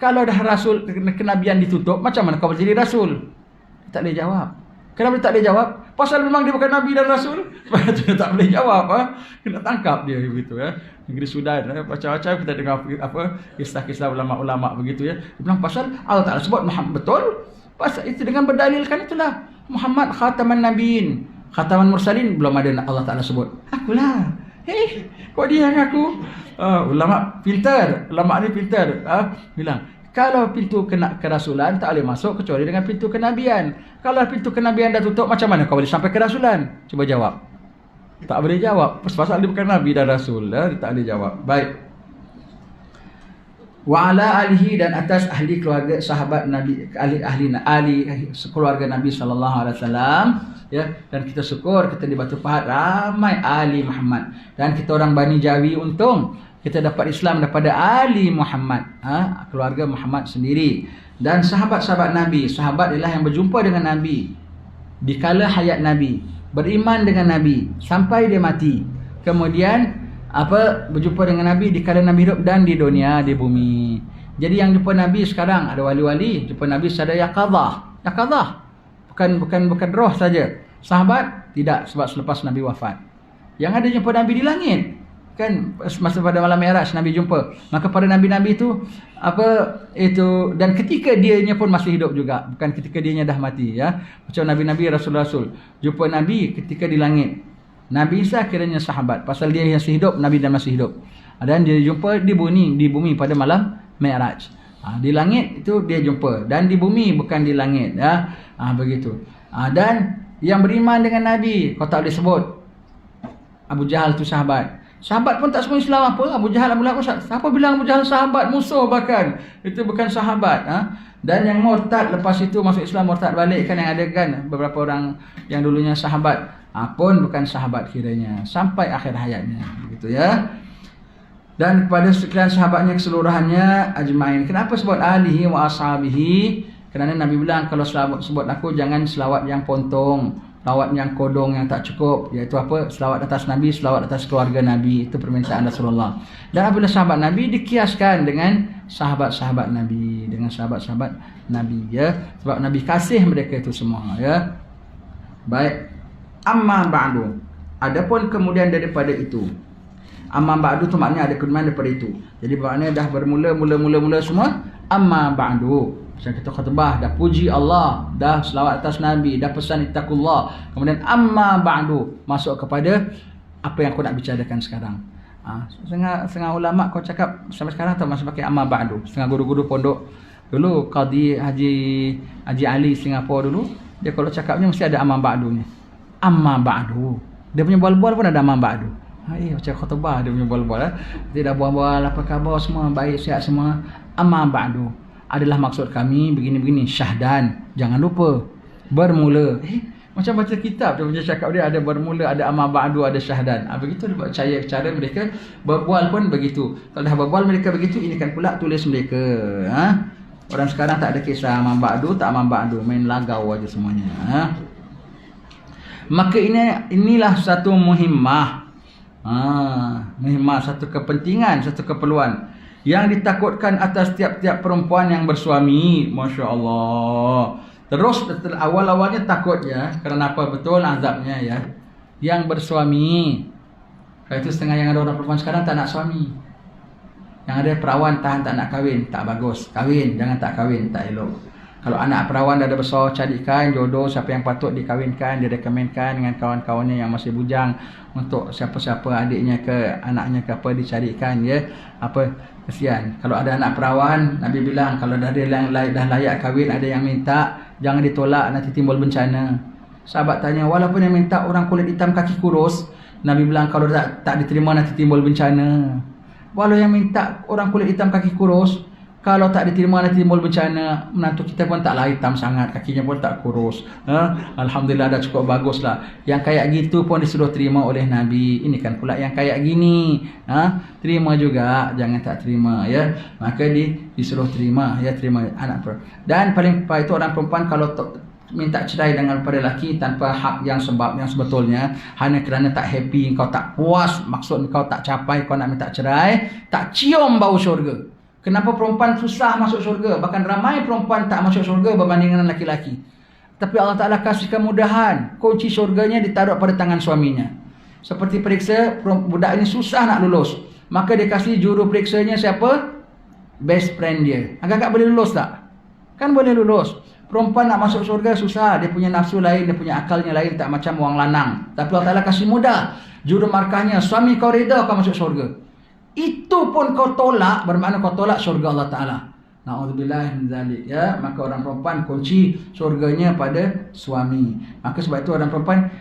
Kalau dah rasul, kenabian ditutup, macam mana kau boleh jadi rasul? Tak boleh jawab. Kenapa dia tak boleh jawab? Pasal memang dia bukan nabi dan rasul. Dia tak boleh jawab. Kena tangkap dia begitu ya. Negeri Sudan macam-macam kita dengar kisah-kisah ulama-ulama begitu ya. Dia bilang pasal Allah Ta'ala sebut Muhammad, betul. Pasal itu dengan berdalilkan itulah Muhammad khataman nabiin, khataman mursalin, belum ada Allah Ta'ala sebut. Akulah. Kok dia ngaku? Ulama pintar, ulama ni pintar. Bilang kalau pintu kerasulan tak boleh masuk kecuali dengan pintu kenabian. Kalau pintu kenabian dah tutup, macam mana kau boleh sampai kerasulan? Cuba jawab. Tak boleh jawab. Pasal dia bukan nabi dan rasul. Dia tak boleh jawab. Baik. Wa ala alihi, dan atas ahli keluarga sahabat Nabi, ahli keluarga Nabi sallallahu alaihi wasallam ya. Dan kita syukur kita di Batu Pahat ramai ahli Muhammad, dan kita orang Bani Jawi untung kita dapat Islam daripada Ali Muhammad, keluarga Muhammad sendiri. Dan sahabat-sahabat Nabi, sahabat ialah yang berjumpa dengan Nabi di kala hayat Nabi, beriman dengan Nabi sampai dia mati. Kemudian berjumpa dengan Nabi di kala Nabi hidup dan di dunia, di bumi. Jadi yang jumpa Nabi sekarang ada wali-wali, jumpa Nabi secara yaqadhah. Yaqadhah. Bukan roh saja. Sahabat tidak, sebab selepas Nabi wafat. Yang ada jumpa Nabi di langit. Kan masa pada malam Mi'raj Nabi jumpa. Maka pada nabi-nabi itu dan ketika dianya pun masih hidup juga, bukan ketika dianya dah mati ya. Macam nabi-nabi, rasul-rasul jumpa Nabi ketika di langit. Nabi Isa kiranya sahabat pasal dia masih hidup, Nabi dan masih hidup. Dan dia jumpa di bumi pada malam Mi'raj. Di langit itu dia jumpa, dan di bumi bukan di langit ya. Begitu. Dan yang beriman dengan Nabi, kau tak boleh sebut Abu Jahal tu sahabat. Sahabat pun tak semua Islam apa. Abu Jahal, Abu Lahab, siapa bilang Abu Jahal sahabat? Musuh bahkan. Itu bukan sahabat. Dan yang murtad lepas itu masuk Islam, murtad balik kan, yang ada kan beberapa orang yang dulunya sahabat pun bukan sahabat kiranya sampai akhir hayatnya begitu ya. Dan kepada sekalian sahabatnya keseluruhannya ajmain. Kenapa sebut alihi wa ashabihi? Kerana Nabi bilang kalau sebut aku jangan selawat yang pontong, selawat yang kodong yang tak cukup, iaitu selawat atas Nabi, selawat atas keluarga Nabi. Itu permintaan Rasulullah. Dan apabila sahabat Nabi dikiaskan dengan sahabat-sahabat Nabi, dengan sahabat-sahabat Nabi ya, sebab Nabi kasih mereka itu semua ya. Baik. Amma ba'du, adapun kemudian daripada itu. Amma ba'du tu maknanya ada kemudian daripada itu. Jadi maknanya dah bermula semua. Amma ba'du, macam kita khutbah dah puji Allah, dah selawat atas Nabi, dah pesan ittaqullah. Kemudian amma ba'du masuk kepada apa yang aku nak bicarakan sekarang. Setengah ulama kau cakap sampai sekarang tak masih pakai amma ba'du. Setengah guru-guru pondok dulu, Qadi Haji Ali Singapura dulu, dia kalau cakapnya mesti ada amma ba'du ni. Amma ba'du. Dia punya bual-bual pun ada amma ba'du. Macam khutbah dia punya bual-bual. Dia dah bual-bual apa khabar semua, baik sihat semua. Amma ba'du adalah maksud kami begini-begini, syahdan. Jangan lupa bermula. Macam baca kitab dia punya cakap dia ada bermula, ada amma ba'du, ada syahdan. Begitu dia percaya cara mereka berbual pun begitu. Kalau dah berbual mereka begitu, ini kan pula tulis mereka. Orang sekarang tak ada kisah amma ba'du, tak amma ba'du, main lagau aja semuanya. Maka inilah satu muhimmah. Muhimmah, satu kepentingan, satu keperluan yang ditakutkan atas tiap-tiap perempuan yang bersuami. Masya Allah. Terus awal-awalnya takut ya. Kerana apa? Betul azabnya ya. Yang bersuami. Itu setengah yang ada orang perempuan sekarang tak nak suami. Yang ada perawan tahan tak nak kahwin. Tak bagus. Kahwin, jangan tak kahwin, tak elok. Kalau anak perawan dah ada besar, carikan jodoh siapa yang patut dikahwinkan, direkomendkan dengan kawan-kawannya yang masih bujang. Untuk siapa-siapa adiknya ke anaknya ke apa, dicarikan ya. Apa, kesian. Kalau ada anak perawan, Nabi bilang kalau dah ada yang dah layak kahwin, ada yang minta, jangan ditolak, nanti timbul bencana. Sahabat tanya, walaupun yang minta orang kulit hitam kaki kurus, Nabi bilang kalau tak diterima nanti timbul bencana. Walau yang minta orang kulit hitam kaki kurus, kalau tak diterima nanti timbul bencana. Menantu kita pun taklah hitam sangat, kakinya pun tak kurus. Alhamdulillah dah cukup bagus lah. Yang kayak gitu pun disuruh terima oleh Nabi. Ini kan pula yang kayak gini. Terima juga, jangan tak terima ya. Maka disuruh terima ya, terima anak perempuan. Dan paling itu orang perempuan kalau minta cerai dengan pada lelaki tanpa hak yang sebetulnya, hanya kerana tak happy, kau tak puas, maksud kau tak capai, kau nak minta cerai, tak cium bau syurga. Kenapa perempuan susah masuk syurga? Bahkan ramai perempuan tak masuk syurga berbanding dengan laki-laki. Tapi Allah Ta'ala kasih kemudahan. Kunci syurganya ditaruh pada tangan suaminya. Seperti periksa, budak ini susah nak lulus. Maka dia kasih juru periksanya siapa? Best friend dia. Agak-agak boleh lulus tak? Kan boleh lulus. Perempuan nak masuk syurga susah. Dia punya nafsu lain, dia punya akalnya lain, tak macam orang lanang. Tapi Allah Ta'ala kasih mudah. Juru markahnya, suami kau reda kau masuk syurga. Itu pun kau tolak, bermakna kau tolak syurga Allah Ta'ala. Na'udzubillah min zalik ya. Maka orang perempuan kunci syurganya pada suami. Maka sebab itu orang perempuan,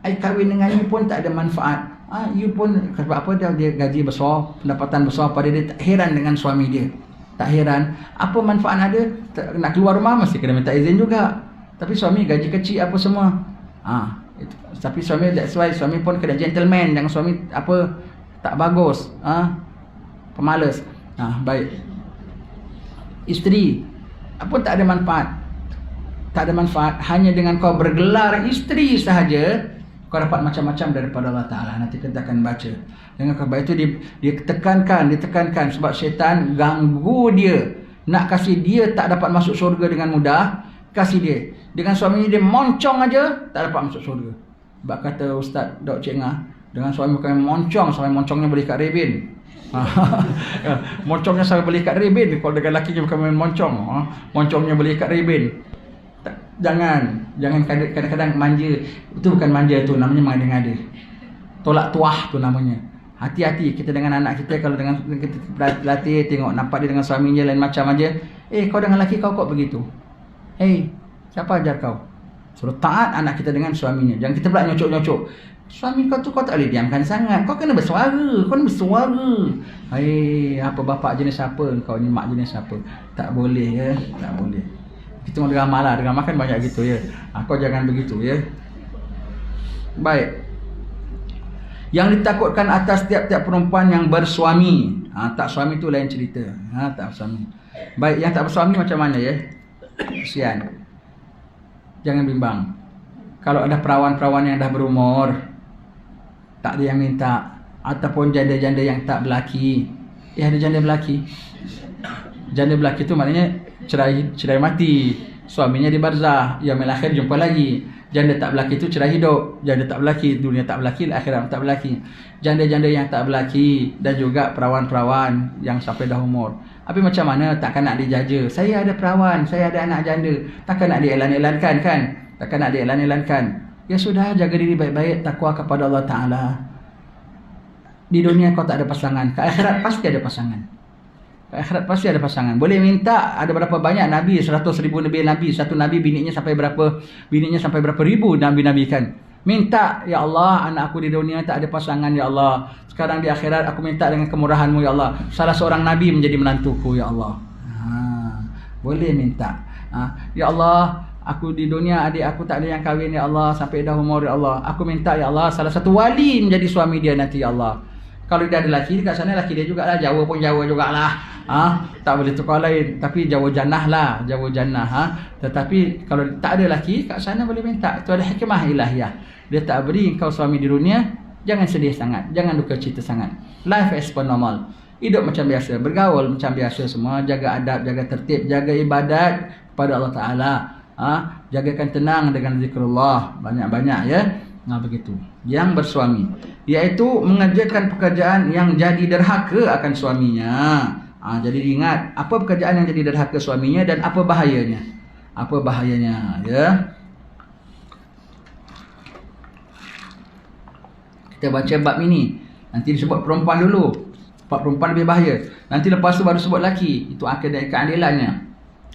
I kahwin dengan you pun tak ada manfaat. You pun, sebab apa dia gaji besar, pendapatan besar pada dia, tak heran dengan suami dia. Tak heran. Apa manfaat ada? Nak keluar rumah mesti kena minta izin juga. Tapi suami gaji kecil apa semua. Tapi suami, that's why suami pun kena gentleman. Jangan suami apa tak bagus, pemalas. Baik. Isteri apa tak ada manfaat. Tak ada manfaat. Hanya dengan kau bergelar isteri sahaja, kau dapat macam-macam daripada Allah Ta'ala. Nanti kita akan baca. Dengan kebaikan itu ditekankan. Sebab syaitan ganggu dia. Nak kasih dia tak dapat masuk syurga dengan mudah, kasih dia. Dengan suami dia moncong aja, tak dapat masuk syurga. Sebab kata Ustaz Dok Cik Ngah, dengan suami kami moncong sampai moncongnya boleh kat rebin. Moncongnya sampai boleh kat rebin. Kalau dengan lelaki bukan main moncong. Moncongnya boleh kat rebin. Jangan kadang-kadang manja. Itu bukan manja, tu namanya mengada-ngada. Tolak tuah tu namanya. Hati-hati kita dengan anak kita. Kalau dengan kita latih, tengok nampak dia dengan suaminya lain macam aja. Kau dengan lelaki kau kok begitu? Siapa ajar kau? Suruh taat anak kita dengan suaminya. Jangan kita pula nyocok-nyocok. Suami kau tu kau tak boleh diamkan sangat. Kau kena bersuara. Apa bapak jenis apa? Kau ni mak jenis apa? Tak boleh ya. Tak boleh. Kita mau drama lah. Drama kan banyak gitu ya. Kau jangan begitu ya. Baik. Yang ditakutkan atas tiap-tiap perempuan yang bersuami. Tak suami tu lain cerita. Tak suami. Baik, yang tak bersuami macam mana ya? Kesian. Jangan bimbang. Kalau ada perawan-perawan yang dah berumur, tak ada yang minta, ataupun janda-janda yang tak berlaki. Ada janda berlaki. Janda berlaki tu maknanya cerai mati. Suaminya di barzah, yaumil akhir jumpa lagi. Janda tak berlaki tu cerai hidup. Janda tak berlaki, dunia tak berlaki, akhirat tak berlaki. Janda-janda yang tak berlaki dan juga perawan-perawan yang sampai dah umur. Tapi macam mana? Takkan nak dijaja. Saya ada perawan, saya ada anak janda. Takkan nak dielan-elankan kan? Takkan nak dielan-elankan. Ya sudah, jaga diri baik-baik, takwa kepada Allah Ta'ala. Di dunia kau tak ada pasangan, ke akhirat pasti ada pasangan. Ke akhirat pasti ada pasangan. Boleh minta, ada berapa banyak Nabi, 100,000 Nabi. Satu Nabi bininya sampai berapa ribu Nabi-Nabi kan. Minta, ya Allah, anak aku di dunia tak ada pasangan, ya Allah. Sekarang di akhirat aku minta dengan kemurahan-Mu, ya Allah. Salah seorang Nabi menjadi menantuku, ya Allah. Boleh minta. Ya Allah, aku di dunia adik aku tak ada yang kahwin, ya Allah, sampai dah umur, ya Allah. Aku minta, ya Allah, salah satu wali menjadi suami dia nanti, ya Allah. Kalau dia ada laki dekat sana, laki dia jugalah. Jawa pun Jawa jugalah. Tak boleh tukar lain. Tapi Jawa Jannah lah. Jawa Jannah. Tetapi kalau tak ada laki kat sana boleh minta. Itu ada hikmah ilahiyah. Dia tak beri kau suami di dunia, jangan sedih sangat. Jangan duka cita sangat. Life as per normal. Hidup macam biasa. Bergaul macam biasa semua. Jaga adab, jaga tertib, jaga ibadat kepada Allah Ta'ala. Jagakan tenang dengan zikrullah. Banyak-banyak ya. Begitu. Yang bersuami, iaitu mengerjakan pekerjaan yang jadi derhaka akan suaminya. Jadi ingat apa pekerjaan yang jadi derhaka suaminya dan apa bahayanya. apa bahayanya, ya. Kita baca bab ini. Nanti disebut perempuan dulu. Bab perempuan lebih bahaya. Nanti lepas tu baru sebut lelaki. Itu keadilannya.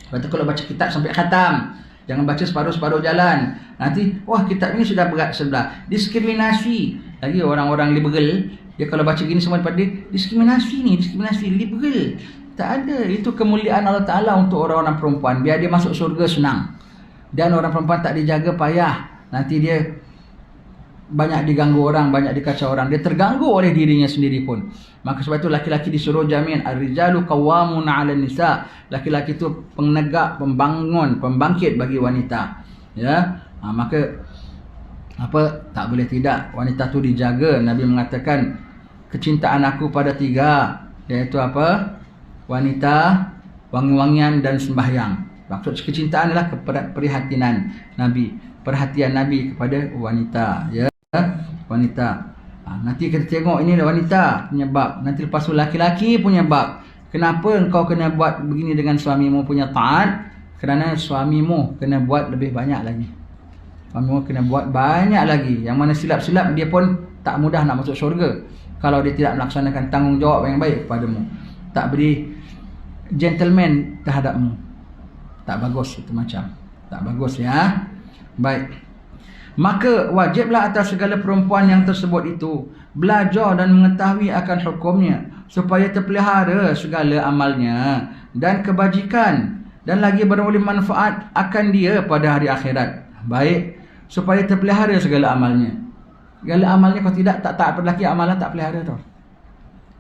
Lepas tu kalau baca kitab sampai khatam, jangan baca separuh-separuh jalan. Nanti, wah kitab ini sudah berat sebelah. Diskriminasi. Lagi orang-orang liberal, dia kalau baca gini semua pada dia, diskriminasi ni, diskriminasi liberal. Tak ada. Itu kemuliaan Allah Ta'ala untuk orang-orang perempuan. Biar dia masuk surga senang. Dan orang perempuan tak dijaga payah. Nanti dia banyak diganggu orang, banyak dikacau orang. Dia terganggu oleh dirinya sendiri pun. Maka sebab itu laki-laki disuruh jamin. Ar-rijalu qawwamun 'alan nisa. Laki-laki itu penegak, pembangun, pembangkit bagi wanita. Ya. Maka apa, tak boleh tidak wanita tu dijaga. Nabi mengatakan kecintaan aku pada 3, iaitu apa? Wanita, wangi-wangian dan sembahyang. Maksud kecintaan adalah keprihatinan Nabi, perhatian Nabi kepada wanita, ya, wanita. Nanti kita tengok ini wanita punya bab. Nanti lepas tu laki-laki punya bab. Kenapa engkau kena buat begini dengan suamimu punya taat? Kerana suamimu kena buat lebih banyak lagi. Suamimu kena buat banyak lagi. Yang mana silap-silap dia pun tak mudah nak masuk syurga kalau dia tidak melaksanakan tanggungjawab yang baik kepadamu. Tak beri gentleman terhadapmu. Tak bagus itu macam. Tak bagus, ya. Baik. Maka wajiblah atas segala perempuan yang tersebut itu belajar dan mengetahui akan hukumnya, supaya terpelihara segala amalnya dan kebajikan, dan lagi beroleh manfaat akan dia pada hari akhirat. Baik, supaya terpelihara segala amalnya. Segala amalnya, kalau tidak tak taat pada lelaki, amalan tak pelihara tau.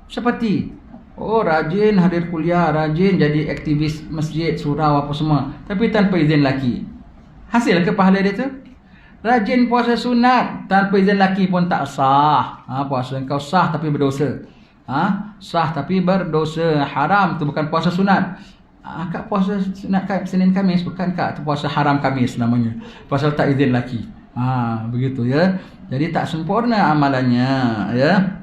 Seperti rajin hadir kuliah, rajin jadi aktivis masjid, surau apa semua, tapi tanpa izin lelaki. Hasil ke pahala dia tu? Rajin puasa sunat tanpa izin lelaki pun tak sah. Puasa kau sah tapi berdosa. Sah tapi berdosa. Haram tu bukan puasa sunat. Kak puasa sunat Senin Khamis, bukan kak, tu puasa haram Khamis namanya. Pasal tak izin lelaki. Begitu, ya. Jadi tak sempurna amalannya, ya.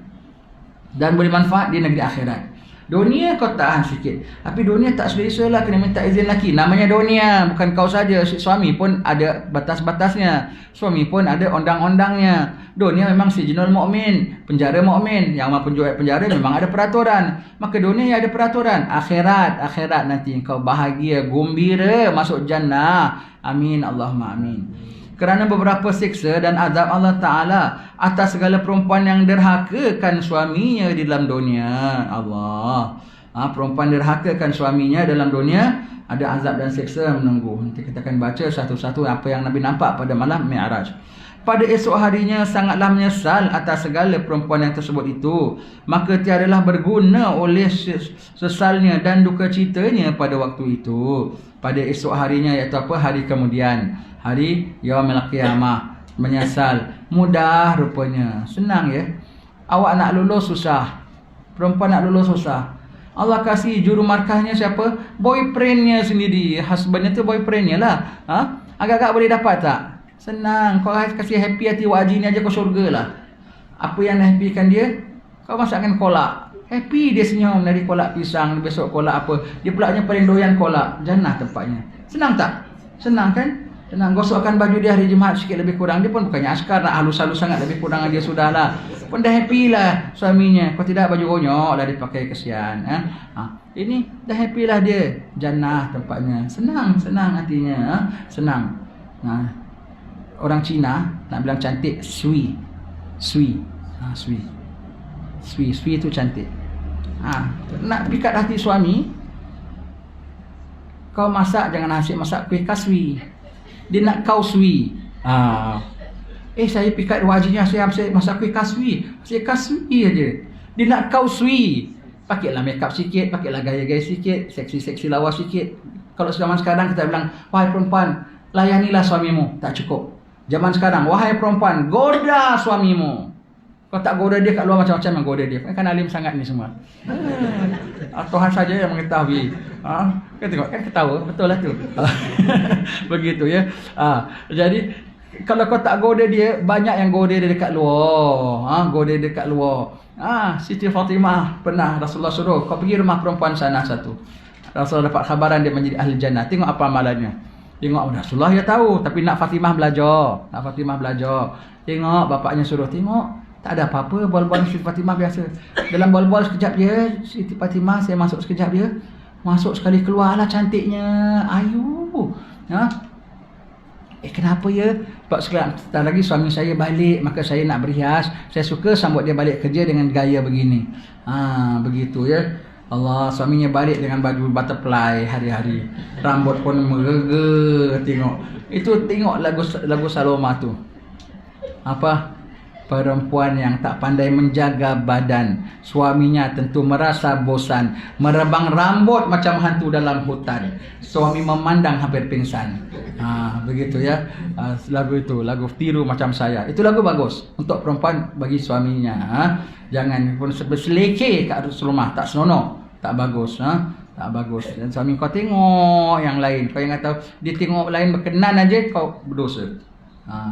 Dan boleh manfaat di negeri akhirat. Dunia kau tahan sikit, tapi dunia tak selesa lah, kena minta izin lelaki. Namanya dunia, bukan kau saja. Suami pun ada batas-batasnya. Suami pun ada undang-undangnya. Dunia memang sijinul mukmin, penjara mukmin. Yang mahu penjara memang ada peraturan. Maka dunia ada peraturan. Akhirat nanti kau bahagia, gembira masuk jannah. Amin, Allahumma amin. Kerana beberapa siksa dan azab Allah Ta'ala atas segala perempuan yang derhakakan suaminya di dalam dunia. Allah, perempuan derhakakan suaminya dalam dunia, ada azab dan siksa menunggu. Nanti kita akan baca satu-satu apa yang Nabi nampak pada malam Mi'raj. Pada esok harinya sangatlah menyesal atas segala perempuan yang tersebut itu. Maka tiadalah berguna oleh sesalnya dan duka citanya pada waktu itu. Pada esok harinya, iaitu apa? Hari kemudian, hari Yaumil Qiyamah. Menyesal. Mudah rupanya. Senang, ya. Awak nak lulus susah. Perempuan nak lulus susah. Allah kasih juru markahnya siapa? Boyfriendnya sendiri. Husbandnya tu boyfriendnya lah. Agak-agak boleh dapat tak? Senang. Kau kasih happy hati wajib ni aja kau syurga lah. Apa yang happykan dia? Kau masakkan kolak. Happy dia senyum dari kolak pisang, besok kolak apa. Dia pula yang paling doyan kolak. Jannah tempatnya. Senang tak? Senang kan? Senang. Gosokkan baju dia hari Jumaat sikit lebih kurang. Dia pun bukannya askar nak halus-halus sangat, lebih kurang dia sudah lah. Pun dah happy lah suaminya. Kalau tidak baju gonyok lah dipakai, kesian. Ini dah happy lah dia. Jannah tempatnya. Senang hatinya. Senang. Orang Cina nak bilang cantik, sui. Sui itu cantik. Nak pikat hati suami, kau masak jangan asyik masak kuih kaswi. Dia nak kau sui. Saya pikat wajibnya, saya masak kuih kaswi. Saya kaswi aja. Dia nak kau sui. Pakailah makeup sikit, pakailah gaya-gaya sikit, seksi-seksi lawas sikit. Kalau zaman sekarang kita bilang, wahai perempuan, layanilah suamimu. Tak cukup. Zaman sekarang, wahai perempuan, goda suamimu. Kau tak goda dia kat luar, macam-macam yang goda dia. Kan alim sangat ni semua. Tuhan saja yang mengetahui. Kan tengok, kan ketawa. Betul lah tu. Begitu, ya. Jadi kalau kau tak goda dia, banyak yang goda dia dekat luar. Goda dia dekat luar. Siti Fatimah pernah Rasulullah suruh, kau pergi rumah perempuan sana satu. Rasulullah dapat khabaran dia menjadi ahli jannah. Tengok apa amalannya. Tengok Rasulullah ya tahu, tapi nak Fatimah belajar. Nak Fatimah belajar. Tengok bapaknya suruh tengok. Tak ada apa-apa, bol-bol Siti Fatimah biasa. Dalam bol-bol sekejap dia, Siti Fatimah saya masuk sekejap dia. Masuk sekali keluarlah cantiknya. Ayu. Ha? Kenapa ya? Sebab setelah lagi suami saya balik, maka saya nak berhias. Saya suka sambut dia balik kerja dengan gaya begini. Begitu ya. Allah, suaminya balik dengan baju butterfly hari-hari. Rambut pun merega, tengok. Itu tengok lagu Saloma tu. Apa? Perempuan yang tak pandai menjaga badan, suaminya tentu merasa bosan, merebang rambut macam hantu dalam hutan. Suami memandang hampir pingsan. Begitu ya. Lagu itu, lagu Tiru Macam Saya. Itu lagu bagus untuk perempuan bagi suaminya. Jangan pun berselekeh kat rumah, tak senonoh, tak bagus. Tak bagus. Dan suami kau tengok yang lain. Kau yang kata dia tengok lain berkenan aja, kau berdosa.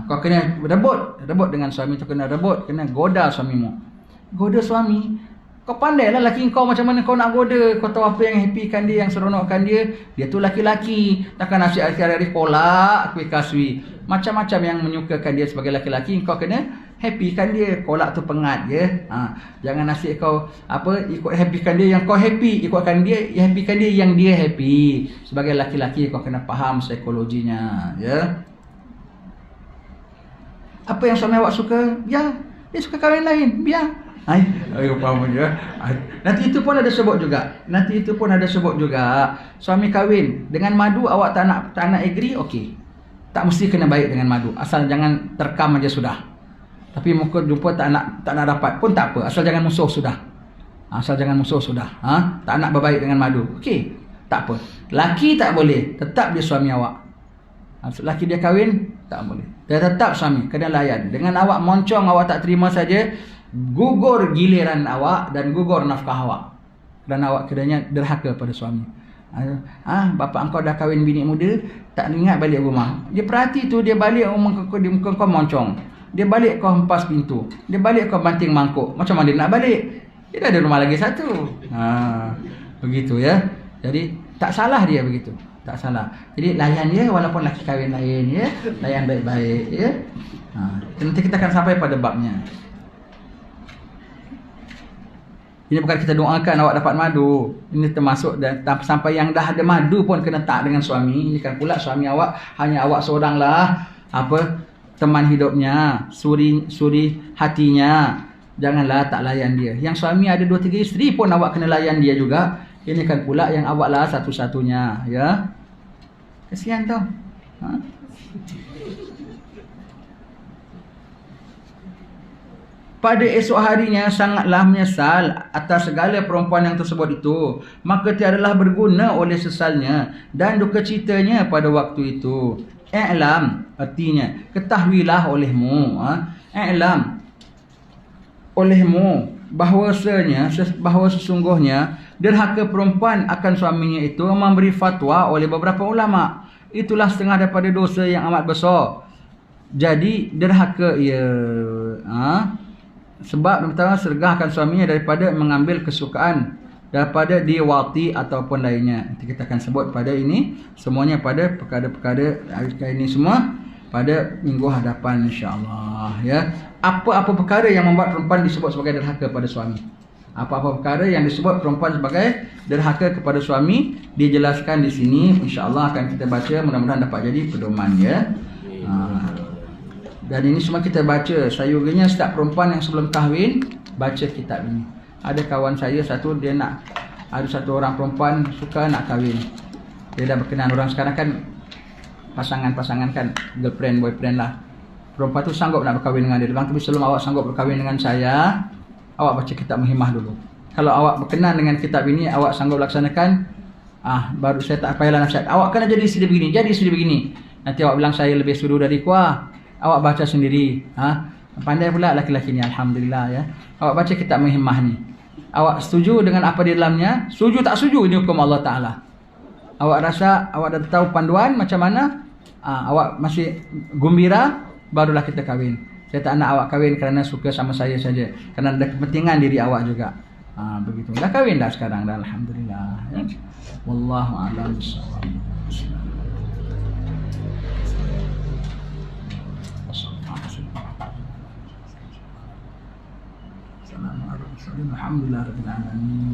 Kau kena rebut dengan suami tu, kena goda suamimu. Goda suami. Kau pandailah laki kau macam mana kau nak goda. Kau tahu apa yang happykan dia, yang seronokkan dia. Dia tu laki-laki. Takkan nasi hari-hari kolak, kuih kaswi. Macam-macam yang menyukakan dia sebagai laki-laki. Kau kena happykan dia. Kolak tu pengat je. Jangan nasi kau ikut happykan dia yang kau happy. Ikutkan dia, happykan dia yang dia happy. Sebagai laki-laki kau kena faham psikologinya, ya. Apa yang suami awak suka, biar. Dia suka kahwin lain, biar. Ayo faham je. Nanti itu pun ada sebut juga. Suami kahwin dengan madu, awak tak nak agree, okey. Tak mesti kena baik dengan madu. Asal jangan terkam aja sudah. Tapi muka jumpa tak nak dapat pun tak apa. Asal jangan musuh sudah. Tak nak berbaik dengan madu. Okey, tak apa. Laki tak boleh, tetap dia suami awak. Laki dia kahwin, tak boleh. Dia tetap suami, kena layan. Dengan awak moncong, awak tak terima saja, gugur giliran awak dan gugur nafkah awak. Dan awak kedanya derhaka pada suami. Bapak engkau dah kahwin bini muda, tak ingat balik rumah. Dia perhati tu, dia balik di muka kau moncong. Dia balik kau hempas pintu. Dia balik kau banting mangkuk. Macam mana dia nak balik? Dia dah ada rumah lagi satu. Begitu ya. Jadi tak salah dia begitu. Tak salah. Jadi layan dia walaupun laki kahwin lain, ya. Layan baik-baik, ya. Nanti kita akan sampai pada babnya. Ini bukan kita doakan awak dapat madu. Ini termasuk dan sampai yang dah ada madu pun kena tak dengan suami. Ini kan pula suami awak hanya awak seoranglah teman hidupnya, suri hatinya. Janganlah tak layan dia. Yang suami ada 2-3 isteri pun awak kena layan dia juga. Ini kan pula yang awaklah satu-satunya, ya. Kesian tau. Pada esok harinya sangatlah menyesal atas segala perempuan yang tersebut itu. Maka tiadalah berguna oleh sesalnya dan duka citanya pada waktu itu. I'lam, artinya ketahuilah olehmu. I'lam, olehmu bahawa sesungguhnya derhaka perempuan akan suaminya itu memberi fatwa oleh beberapa ulama. Itulah setengah daripada dosa yang amat besar. Jadi derhaka ia sebab pertama sergahkan suaminya daripada mengambil kesukaan daripada diwati ataupun lainnya. Nanti kita akan sebut pada ini semuanya pada perkara-perkara ini semua pada minggu hadapan insya-Allah, ya. Apa-apa perkara yang membuat perempuan disebut sebagai derhaka pada suami. Apa-apa perkara yang disebut perempuan sebagai derhaka kepada suami dijelaskan di sini, insya-Allah akan kita baca, mudah-mudahan dapat jadi pedoman, ya. Dan ini semua kita baca. Sayurnya setiap perempuan yang sebelum kahwin baca kitab ini. Ada kawan saya satu, dia ada satu orang perempuan suka nak kahwin. Dia dah berkenan, orang sekarang kan pasangan-pasangan kan, girlfriend, boyfriend lah. Perempuan tu sanggup nak berkahwin dengan dia. Dia bilang, tapi sebelum awak sanggup berkahwin dengan saya, awak baca kitab Muhimmah dulu. Kalau awak berkenan dengan kitab ini, awak sanggup laksanakan, baru saya tak payahlah nasihat. Awak kena jadi isteri begini, jadi isteri begini. Nanti awak bilang saya lebih suruh dari kuah. Awak baca sendiri. Pandai pula laki-laki ni, alhamdulillah, ya. Awak baca kitab Muhimmah ni. Awak setuju dengan apa di dalamnya? Setuju tak setuju, ini hukum Allah Ta'ala. Awak rasa awak dah tahu panduan macam mana? Awak masih gembira, barulah kita kahwin. Saya tak nak awak kahwin kerana suka sama saya saja, kerana ada kepentingan diri awak juga. Begitu. Dah kahwin dah sekarang dah, alhamdulillah, ya. Wallahu a'lam bishawab. Alhamdulillah rabbil alamin.